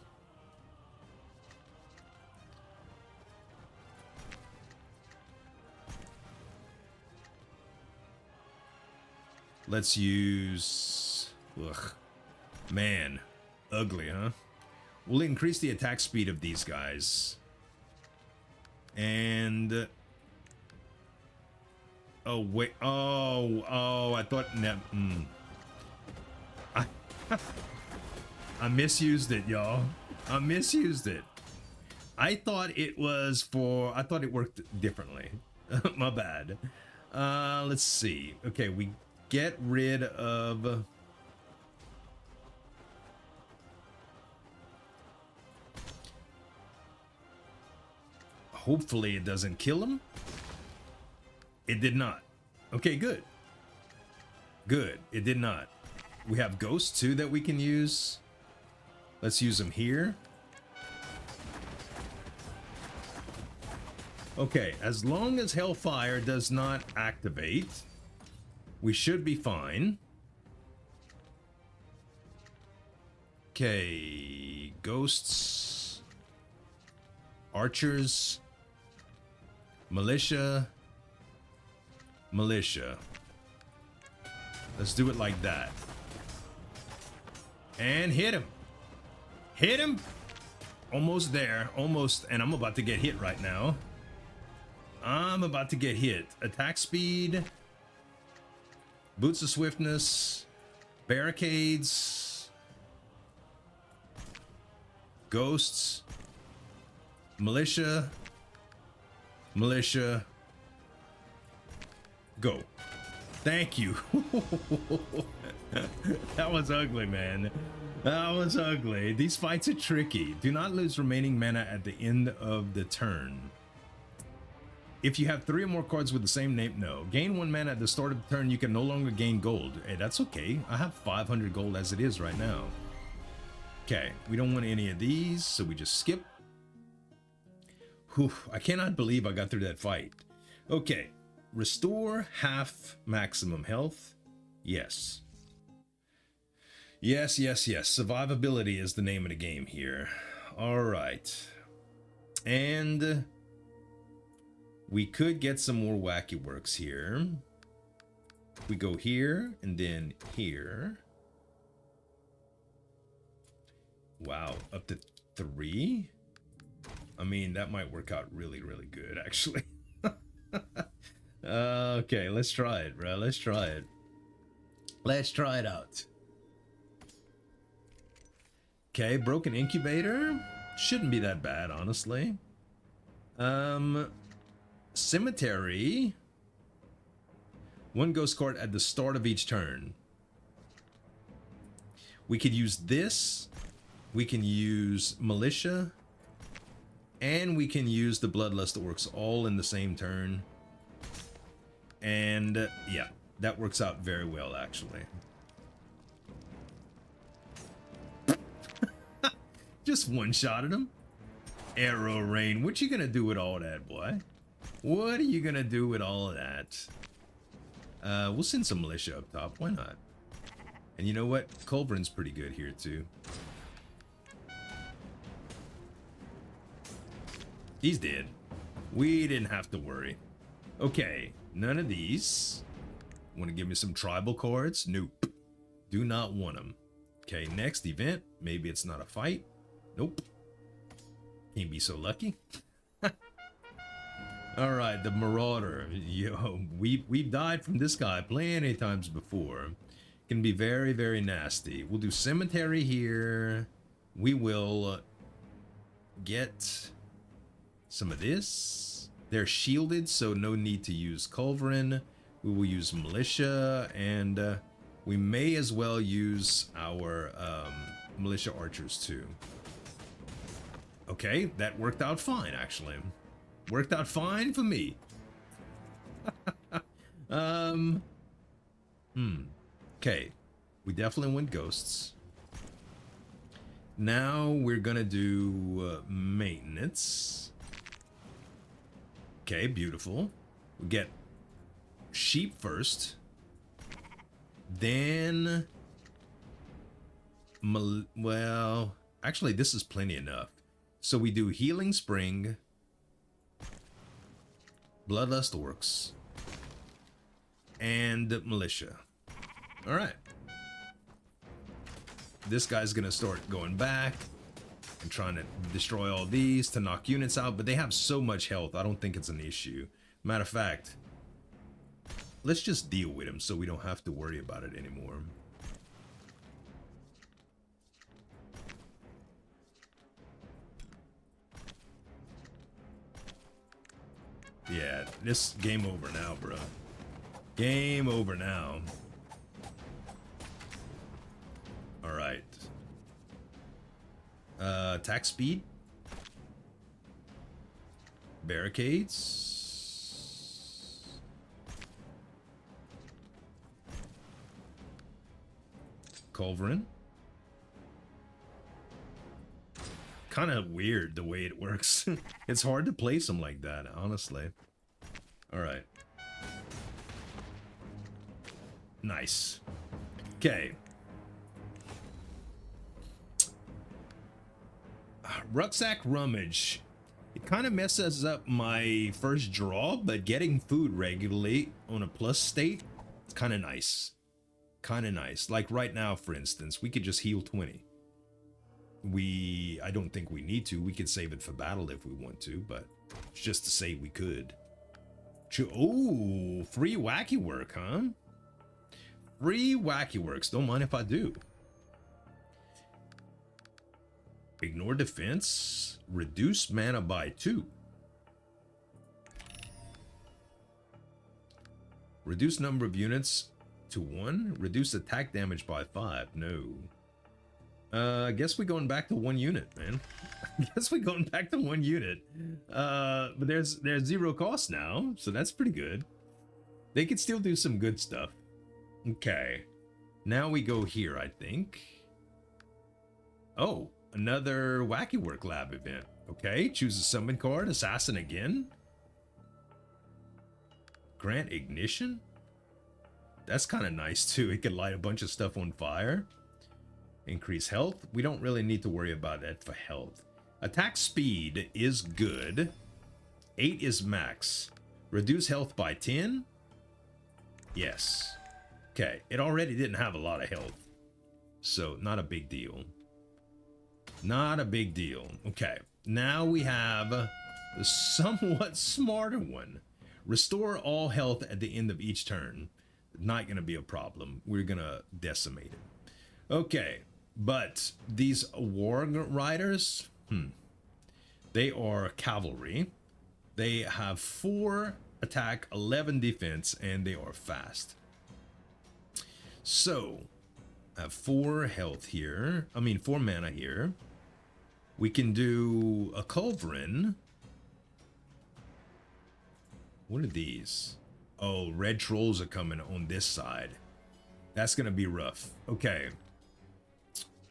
Let's use... Ugh. Man. Ugly, huh? We'll increase the attack speed of these guys. And... Oh, wait. Oh, I thought... I misused it, y'all. I misused it. I thought it was for... I thought it worked differently. My bad. Let's see. Okay, we get rid of... Hopefully it doesn't kill him. It did not. Okay, good. Good. It did not. We have ghosts too that we can use. Let's use them here. Okay, as long as Hellfire does not activate, we should be fine. Okay, ghosts, archers, militia. Let's do it like that. And hit him. Hit him. Almost there. Almost. And I'm about to get hit right now. I'm about to get hit. Attack speed. Boots of swiftness. Barricades. Ghosts. Militia. Militia. Go. Thank you. That was ugly, man. That was ugly. These fights are tricky. Do not lose remaining mana at the end of the turn. If you have 3 or more cards with the same name, no. Gain 1 mana at the start of the turn. You can no longer gain gold. Hey, that's okay. I have 500 gold as it is right now. Okay, we don't want any of these, so we just skip. Whew, I cannot believe I got through that fight. Okay. Restore half maximum health. Yes. Yes. Survivability is the name of the game here. All right. And we could get some more wacky works here. We go here and then here. Wow, up to 3? I mean, that might work out really, really good, actually. Okay, let's try it, bro. Let's try it. Let's try it out. Okay, broken incubator. Shouldn't be that bad, honestly. Cemetery. 1 ghost card at the start of each turn. We could use this. We can use militia. And we can use the Bloodlust Orcs all in the same turn. And yeah, that works out very well, actually. Just one-shotted him. Arrow rain. What you gonna do with all that, boy? What are you gonna do with all of that? We'll send some militia up top. Why not? And you know what? Culverin's pretty good here, too. He's dead. We didn't have to worry. Okay, none of these. Want to give me some tribal cards? Nope. Do not want them. Okay, next event. Maybe it's not a fight. Nope. Can't be so lucky. All right, the Marauder. Yo, we've died from this guy plenty times before. Can be very, very nasty. We'll do cemetery here. We will get some of this. They're shielded, so no need to use culverin. We will use militia, and we may as well use our militia archers too. Okay, that worked out fine, actually. Worked out fine for me. Okay, we definitely went ghosts. Now we're gonna do maintenance. Okay, beautiful. We get sheep first. Then, well, actually this is plenty enough. So we do healing spring, Bloodlust Orcs, and militia. All right. This guy's gonna start going back and trying to destroy all these to knock units out, but they have so much health, I don't think it's an issue. Matter of fact, let's just deal with him so we don't have to worry about it anymore. Yeah, this game over now, bro. Game over now. All right. Attack speed. Barricades. Culverin. Kind of weird the way it works. It's hard to place them like that, honestly. All right. Nice. Okay. Rucksack rummage. It kind of messes up my first draw, but getting food regularly on a plus state, it's kind of nice. Kind of nice. Like right now, for instance, we could just heal 20. I don't think we need to. We could save it for battle if we want to, but it's just to say we could. Oh, free wacky work, huh? Free wacky works. Don't mind if I do. Ignore defense. Reduce mana by 2. Reduce number of units to 1. Reduce attack damage by 5. No. I guess we're going back to 1 unit, man. I guess we're going back to 1 unit. But there's 0 cost now, so that's pretty good. They could still do some good stuff. Okay. Now we go here, I think. Oh, another Wacky Work Lab event. Okay, choose a summon card. Assassin again. Grant ignition. That's kind of nice too. It can light a bunch of stuff on fire. Increase health. We don't really need to worry about that for health. Attack speed is good. 8 is max. Reduce health by 10. Yes. Okay, it already didn't have a lot of health, so not a big deal. Not a big deal. Okay, now we have the somewhat smarter one. Restore all health at the end of each turn. Not gonna be a problem. We're gonna decimate it. Okay, but these war riders, they are cavalry. They have 4 attack, 11 defense, and they are fast. So, I have 4 health here. I mean, 4 mana here. We can do a culverin. What are these? Oh, red trolls are coming on this side. That's gonna be rough. Okay.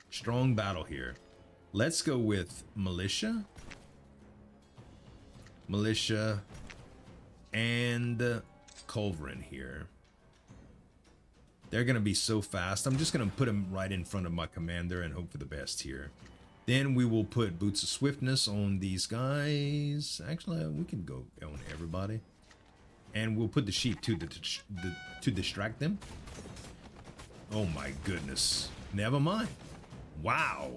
Strong battle here. Let's go with militia. Militia and culverin here. They're gonna be so fast. I'm just gonna put them right in front of my commander and hope for the best here. Then we will put Boots of Swiftness on these guys. Actually, we can go on everybody. And we'll put the sheep to distract them. Oh my goodness. Never mind. Wow.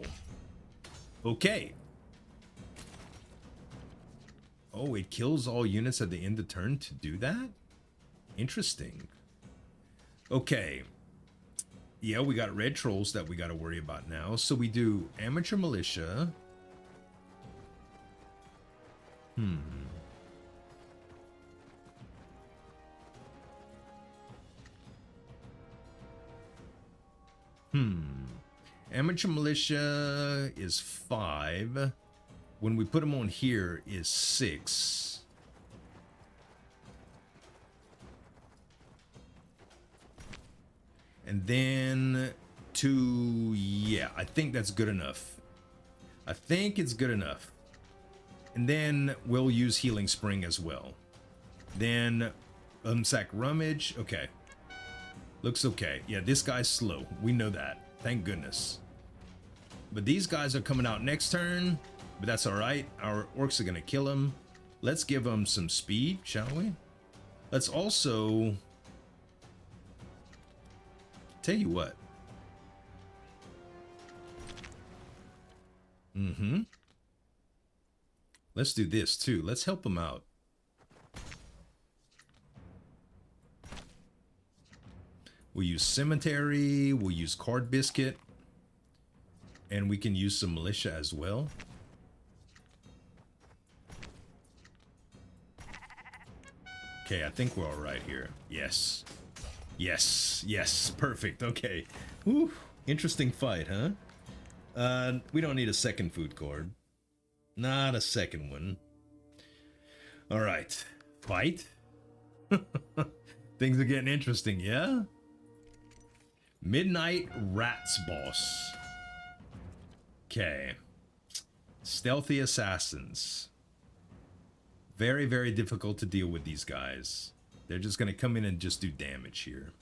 Okay. Oh, it kills all units at the end of turn to do that? Interesting. Okay. Yeah, we got red trolls that we got to worry about now. So we do amateur militia. Amateur militia is 5. When we put them on here is 6. And then 2, yeah, I think that's good enough. I think it's good enough. And then we'll use Healing Spring as well. Then sack rummage, okay. Looks okay. Yeah, this guy's slow. We know that. Thank goodness. But these guys are coming out next turn. But that's all right. Our orcs are going to kill him. Let's give them some speed, shall we? Let's also... Tell you what. Let's do this too. Let's help them out. We'll use cemetery. We'll use card biscuit. And we can use some militia as well. Okay, I think we're all right here. Yes. Yes. Yes. Perfect. Okay. Whew. Interesting fight, huh? We don't need a second food cord. Not a second one. All right. Fight. Things are getting interesting, yeah? Midnight Rats boss. Okay. Stealthy assassins. Very, very difficult to deal with these guys. They're just going to come in and just do damage here.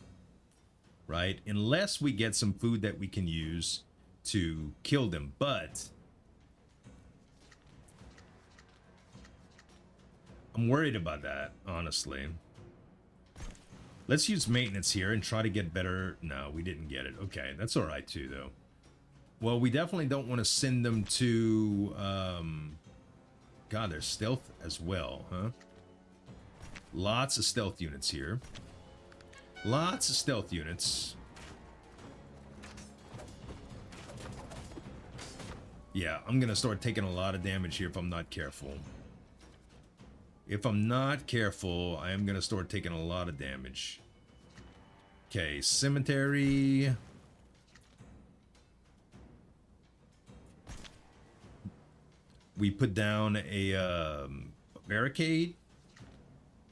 Right? Unless we get some food that we can use to kill them. But I'm worried about that, honestly. Let's use maintenance here and try to get better. No, we didn't get it. Okay, that's all right too, though. Well, we definitely don't want to send them to... God, there's stealth as well, huh? Lots of stealth units here. Lots of stealth units. Yeah, I'm going to start taking a lot of damage here if I'm not careful. If I'm not careful, I am going to start taking a lot of damage. Okay, cemetery. We put down a barricade.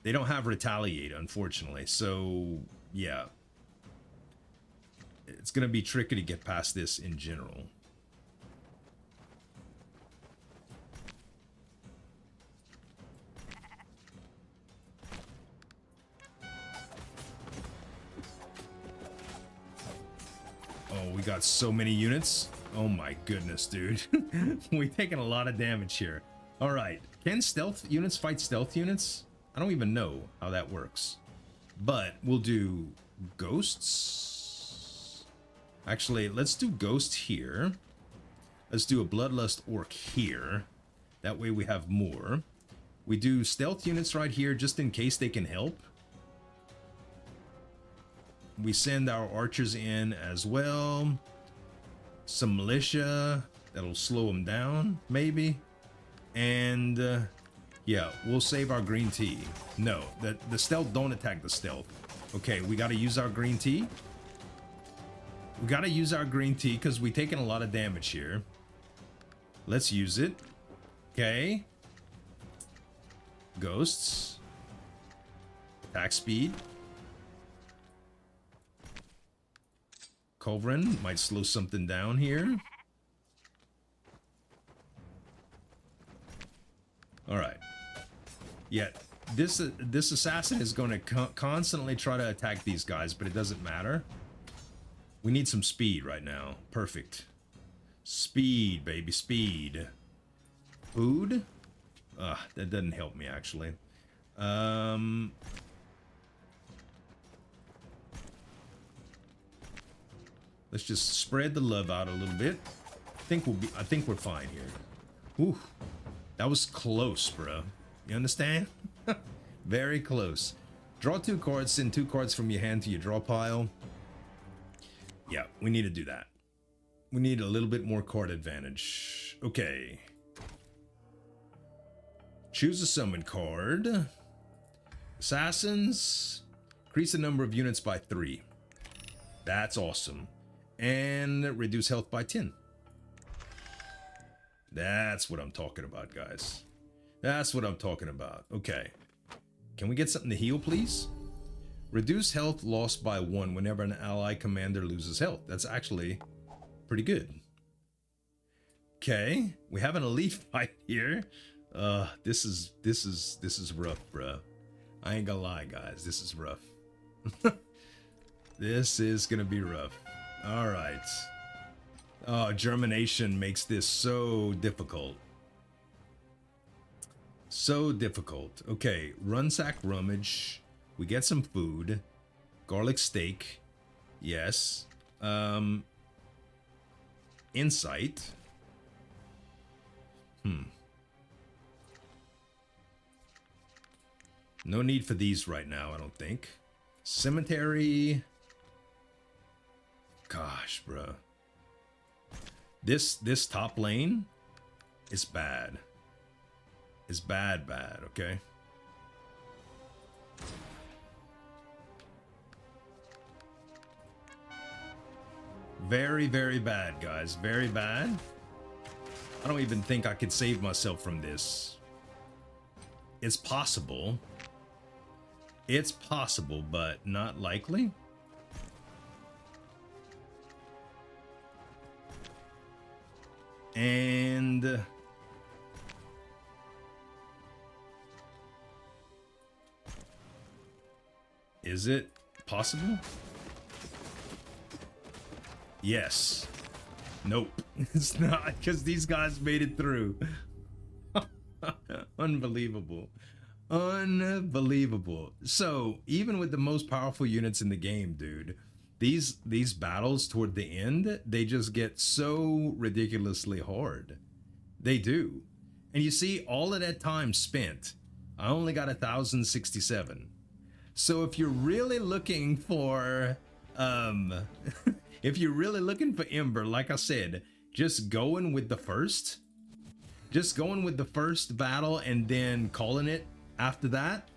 They don't have retaliate, unfortunately. So, yeah. It's going to be tricky to get past this in general. Oh, we got so many units. Oh my goodness, dude. We're taking a lot of damage here. All right. Can stealth units fight stealth units? I don't even know how that works. But we'll do ghosts. Actually, let's do ghosts here. Let's do a Bloodlust orc here. That way we have more. We do stealth units right here just in case they can help. We send our archers in as well. Some militia. That'll slow them down, maybe. And, yeah, we'll save our green tea. No, the stealth don't attack the stealth. Okay, we got to use our green tea. We got to use our green tea because we're taking a lot of damage here. Let's use it. Okay. Ghosts. Attack speed. Culverin might slow something down here. All right. Yeah, this assassin is going to constantly try to attack these guys, but it doesn't matter. We need some speed right now. Perfect. Speed, baby, speed. Food? That doesn't help me, actually. Let's just spread the love out a little bit. I think we're fine here. Ooh, that was close, bro. You understand? Very close. Draw 2 cards, send 2 cards from your hand to your draw pile. Yeah, we need to do that. We need a little bit more card advantage. Okay. Choose a summon card. Assassins. Increase the number of units by 3. That's awesome. And reduce health by 10. That's what I'm talking about, guys. That's what I'm talking about. Okay. Can we get something to heal, please? Reduce health lost by 1 whenever an ally commander loses health. That's actually pretty good. Okay. We have an elite fight here. This is rough, bro. I ain't gonna lie, guys. This is rough. This is gonna be rough. All right. Oh, germination makes this so difficult. So difficult. Okay, Runsack Rummage. We get some food. Garlic steak. Yes. Insight. No need for these right now, I don't think. Cemetery. Gosh, bro. This top lane is bad. It's bad, okay? Very, very bad, guys. Very bad. I don't even think I could save myself from this. It's possible. It's possible, but not likely. And is it possible? Yes. Nope. It's not, because these guys made it through. Unbelievable. Unbelievable. So even with the most powerful units in the game, dude, these battles toward the end, they just get so ridiculously hard. They do. And you see, all of that time spent, I only got 1,067. So if you're really looking for if you're really looking for Ember, like I said, just going with the first battle and then calling it after that,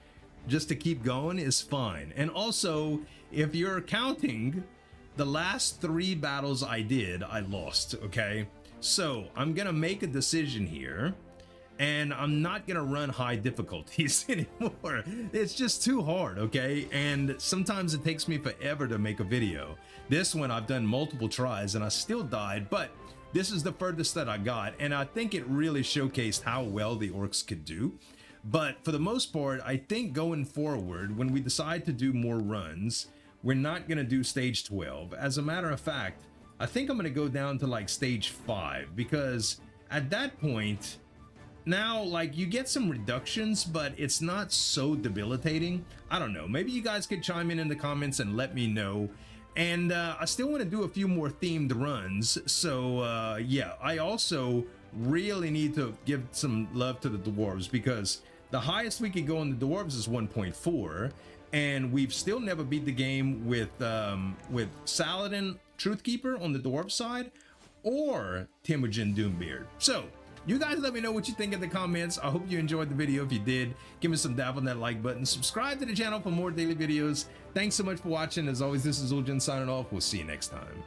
just to keep going, is fine. And also, if you're counting, the last 3 battles I did, I lost, okay? So I'm gonna make a decision here, and I'm not gonna run high difficulties anymore. It's just too hard, okay? And sometimes it takes me forever to make a video. This one I've done multiple tries and I still died, but this is the furthest that I got, and I think it really showcased how well the Orcs could do. But for the most part, I think going forward, when we decide to do more runs, we're not gonna do stage 12. As a matter of fact, I think I'm gonna go down to like stage 5, because at that point, now, like, you get some reductions, but it's not so debilitating. I don't know. Maybe you guys could chime in the comments and let me know. And I still want to do a few more themed runs. So, yeah, I also really need to give some love to the dwarves, because the highest we could go on the dwarves is 1.4. And we've still never beat the game with Saladin Truthkeeper on the dwarf side, or Temujin Doombeard. So, you guys let me know what you think in the comments. I hope you enjoyed the video. If you did, give me some dab on that like button. Subscribe to the channel for more daily videos. Thanks so much for watching. As always, this is Uljin signing off. We'll see you next time.